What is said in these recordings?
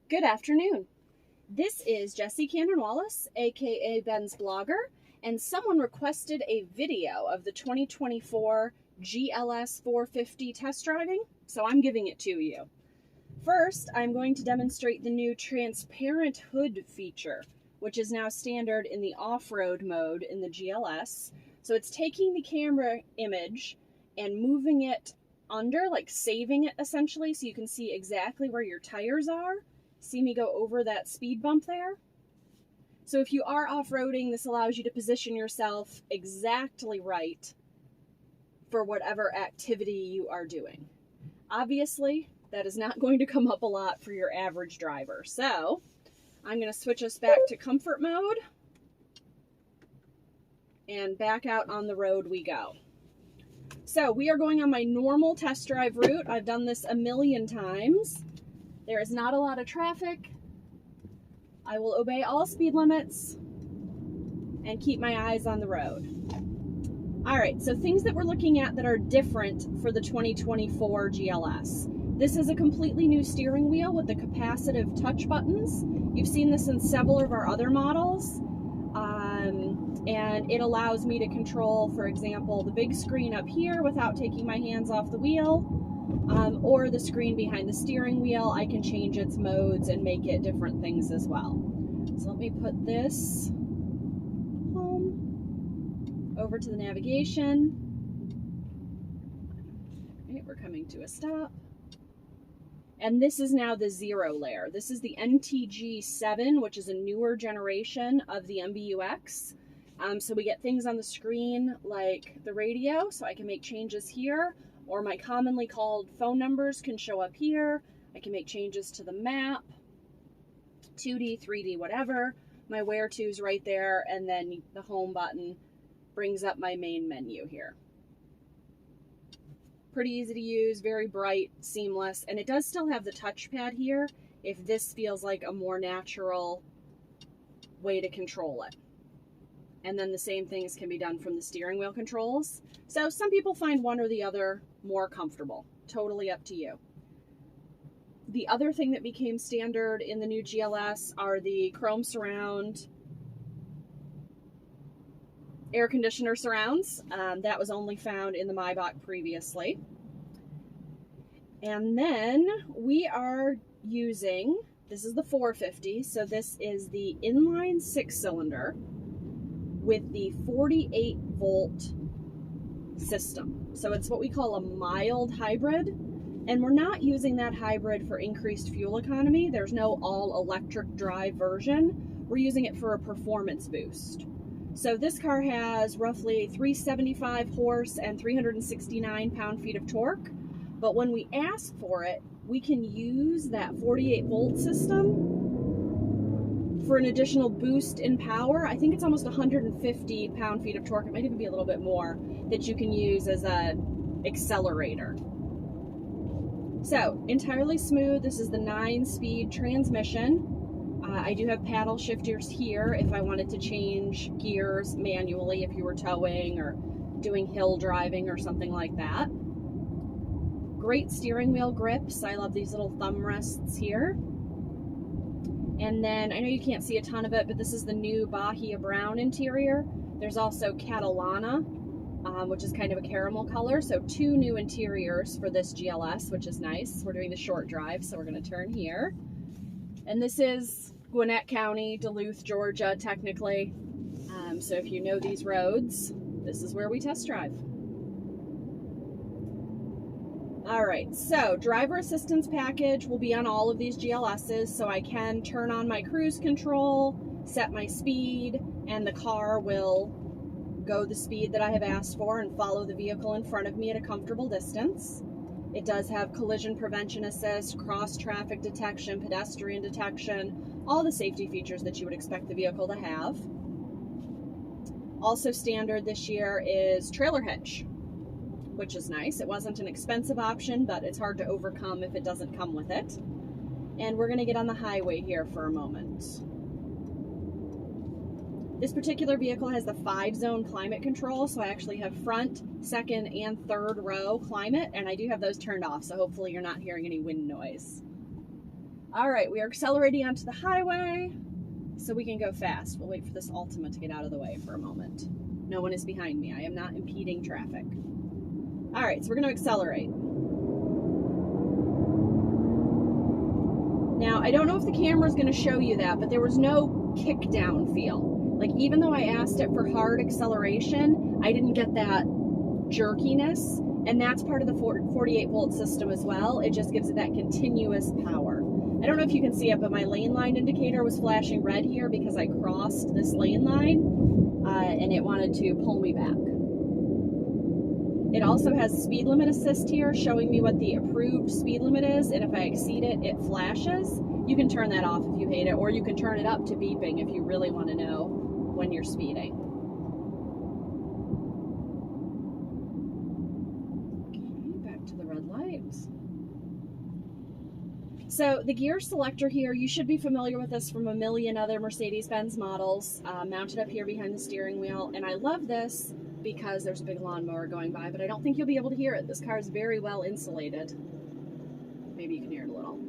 Good afternoon. This is Jessie Cannon Wallace, aka Ben's Blogger, and someone requested a video of the 2024 GLS450 test driving, so I'm giving it to you. First, I'm going to demonstrate the new transparent hood feature, which is now standard in the off-road mode in the GLS. So it's taking the camera image and moving it under, like saving it essentially, so you can see exactly where your tires are. See me go over that speed bump there? So if you are off-roading, this allows you to position yourself exactly right for whatever activity you are doing. Obviously, that is not going to come up a lot for your average driver. So I'm going to switch us back to comfort mode and back out on the road we go. So we are going on my normal test drive route. I've done this a million times. There is not a lot of traffic. I will obey all speed limits and keep my eyes on the road. All right, so things that we're looking at that are different for the 2024 GLS. This is a completely new steering wheel with the capacitive touch buttons. You've seen this in several of our other models. And it allows me to control, for example, the big screen up here without taking my hands off the wheel. Or the screen behind the steering wheel. I can change its modes and make it different things as well. So let me put this home, over to the navigation. Okay, we're coming to a stop. And this is now the 0 layer. This is the NTG7, which is a newer generation of the MBUX. So we get things on the screen like the radio, so I can make changes here, or my commonly called phone numbers can show up here. I can make changes to the map, 2D, 3D, whatever. My where to's right there, and then the home button brings up my main menu here. Pretty easy to use, very bright, seamless, and it does still have the touchpad here if this feels like a more natural way to control it. And then the same things can be done from the steering wheel controls. So some people find one or the other more comfortable. Totally up to you. The other thing that became standard in the new GLS are the chrome surround air conditioner surrounds. That was only found in the Maybach previously. And then we are using, this is the 450, so this is the inline 6-cylinder with the 48 volt system. So it's what we call a mild hybrid, and we're not using that hybrid for increased fuel economy. There's no all electric drive version. We're using it for a performance boost. So this car has roughly 375 horse and 369 pound-feet of torque, but when we ask for it, we can use that 48 volt system for an additional boost in power. I think it's almost 150 pound-feet of torque. It might even be a little bit more that you can use as an accelerator. So entirely smooth. This is the 9-speed transmission. I do have paddle shifters here if I wanted to change gears manually, if you were towing or doing hill driving or something like that. Great steering wheel grips. I love these little thumb rests here. And then, I know you can't see a ton of it, but this is the new Bahia Brown interior. There's also Catalana, which is kind of a caramel color. So 2 new interiors for this GLS, which is nice. We're doing the short drive, so we're going to turn here. And this is Gwinnett County, Duluth, Georgia, technically. So if you know these roads, this is where we test drive. All right, so driver assistance package will be on all of these GLSs, so I can turn on my cruise control, set my speed, and the car will go the speed that I have asked for and follow the vehicle in front of me at a comfortable distance. It does have collision prevention assist, cross traffic detection, pedestrian detection, all the safety features that you would expect the vehicle to have. Also standard this year is trailer hitch, which is nice. It wasn't an expensive option, but it's hard to overcome if it doesn't come with it. And we're gonna get on the highway here for a moment. This particular vehicle has the 5-zone climate control, so I actually have front, second, and third row climate, and I do have those turned off, so hopefully you're not hearing any wind noise. All right, we are accelerating onto the highway so we can go fast. We'll wait for this Altima to get out of the way for a moment. No one is behind me. I am not impeding traffic. All right, so we're going to accelerate. Now, I don't know if the camera is going to show you that, but there was no kick down feel. Like, even though I asked it for hard acceleration, I didn't get that jerkiness, and that's part of the 48 volt system as well. It just gives it that continuous power. I don't know if you can see it, but my lane line indicator was flashing red here because I crossed this lane line, and it wanted to pull me back. It also has speed limit assist here, showing me what the approved speed limit is, and if I exceed it, it flashes. You can turn that off if you hate it, or you can turn it up to beeping if you really want to know when you're speeding. Okay, back to the red lights. So the gear selector here, you should be familiar with this from a million other Mercedes-Benz models, mounted up here behind the steering wheel, and I love this because there's a big lawnmower going by, but I don't think you'll be able to hear it. This car is very well insulated. Maybe you can hear it a little.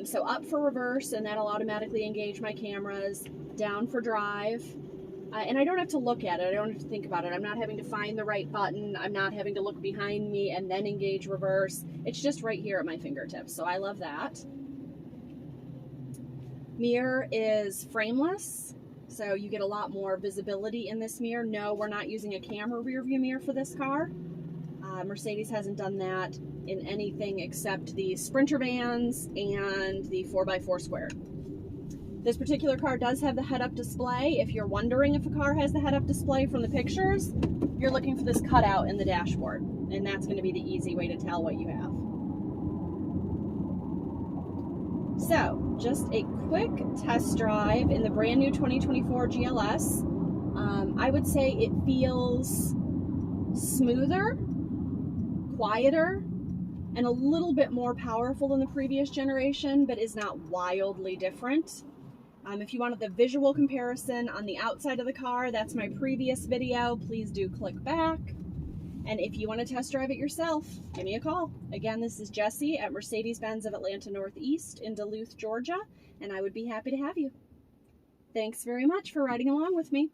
So up for reverse, and that'll automatically engage my cameras. Down for drive. And I don't have to look at it. I don't have to think about it. I'm not having to find the right button. I'm not having to look behind me and then engage reverse. It's just right here at my fingertips, so I love that. Mirror is frameless, so you get a lot more visibility in this mirror. No, we're not using a camera rear view mirror for this car. Mercedes hasn't done that in anything except the Sprinter vans and the 4x4 squared. This particular car does have the head-up display. If you're wondering if a car has the head-up display from the pictures, you're looking for this cutout in the dashboard, and that's going to be the easy way to tell what you have. So, just a quick test drive in the brand new 2024 GLS. I would say it feels smoother, quieter, and a little bit more powerful than the previous generation, but is not wildly different. If you wanted the visual comparison on the outside of the car, that's my previous video. Please do click back. And if you want to test drive it yourself, give me a call. Again, this is Jessie at Mercedes-Benz of Atlanta Northeast in Duluth, Georgia, and I would be happy to have you. Thanks very much for riding along with me.